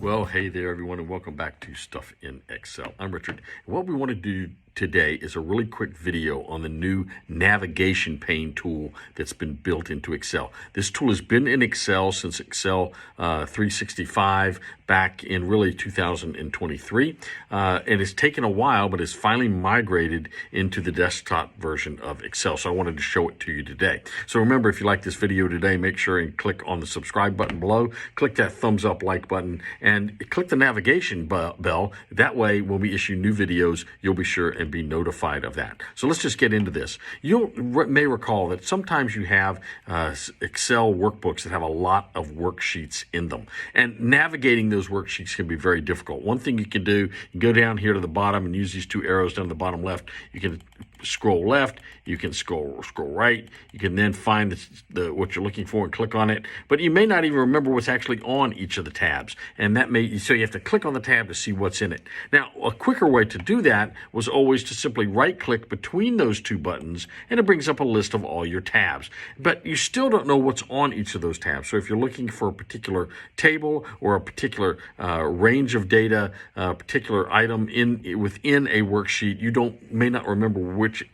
Well, hey there, everyone, and welcome back to Stuff in Excel. I'm Richard. And what we want to do today is a really quick video on the new navigation pane tool that's been built into Excel. This tool has been in Excel since Excel 365 back in really 2023. And it's taken a while, but it's finally migrated into the desktop version of Excel. So I wanted to show it to you today. So remember, if you like this video today, make sure and click on the subscribe button below, click that thumbs up like button, and click the navigation bell. That way, when we issue new videos, you'll be sure and be notified of that. So let's just get into this. You may recall that sometimes you have Excel workbooks that have a lot of worksheets in them. And navigating those worksheets can be very difficult. One thing you can do, you go down here to the bottom and use these two arrows down the bottom left. You can scroll left, you can scroll right, you can then find what you're looking for and click on it, but you may not even remember what's actually on each of the tabs, and so you have to click on the tab to see what's in it. Now, a quicker way to do that was always to simply right-click between those two buttons, and it brings up a list of all your tabs, but you still don't know what's on each of those tabs. So if you're looking for a particular table or a particular range of data, a particular item within a worksheet, you may not remember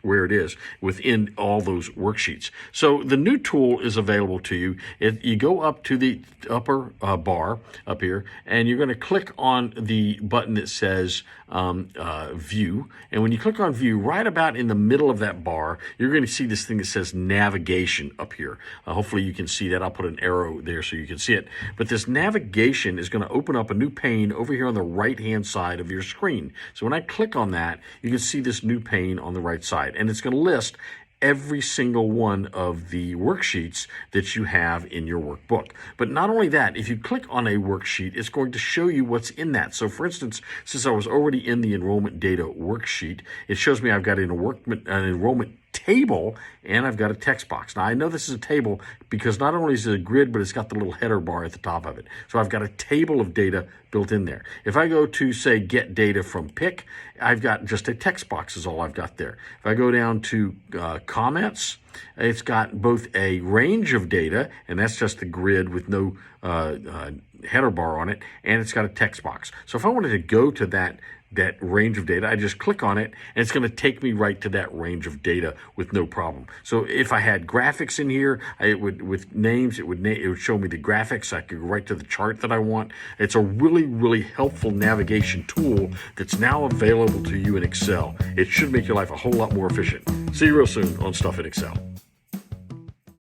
where it is within all those worksheets. So the new tool is available to you. You go up to the upper bar up here, and you're going to click on the button that says View. And when you click on View, right about in the middle of that bar, you're going to see this thing that says Navigation up here. Hopefully you can see that. I'll put an arrow there so you can see it. But this navigation is going to open up a new pane over here on the right-hand side of your screen. So when I click on that, you can see this new pane on the right side, and it's going to list every single one of the worksheets that you have in your workbook. But not only that, if you click on a worksheet, it's going to show you what's in that. So for instance, since I was already in the enrollment data worksheet, it shows me I've got an enrollment table, and I've got a text box. Now, I know this is a table because not only is it a grid, but it's got the little header bar at the top of it. So I've got a table of data built in there. If I go to, say, get data from pick, I've got just a text box is all I've got there. If I go down to comments, it's got both a range of data, and that's just a grid with no header bar on it, and it's got a text box. So if I wanted to go to that range of data, I just click on it, and it's going to take me right to that range of data with no problem. So if I had graphics in here, with names, it would show me the graphics. I could go right to the chart that I want. It's a really, really helpful navigation tool that's now available to you in Excel. It should make your life a whole lot more efficient. See you real soon on Stuff in Excel.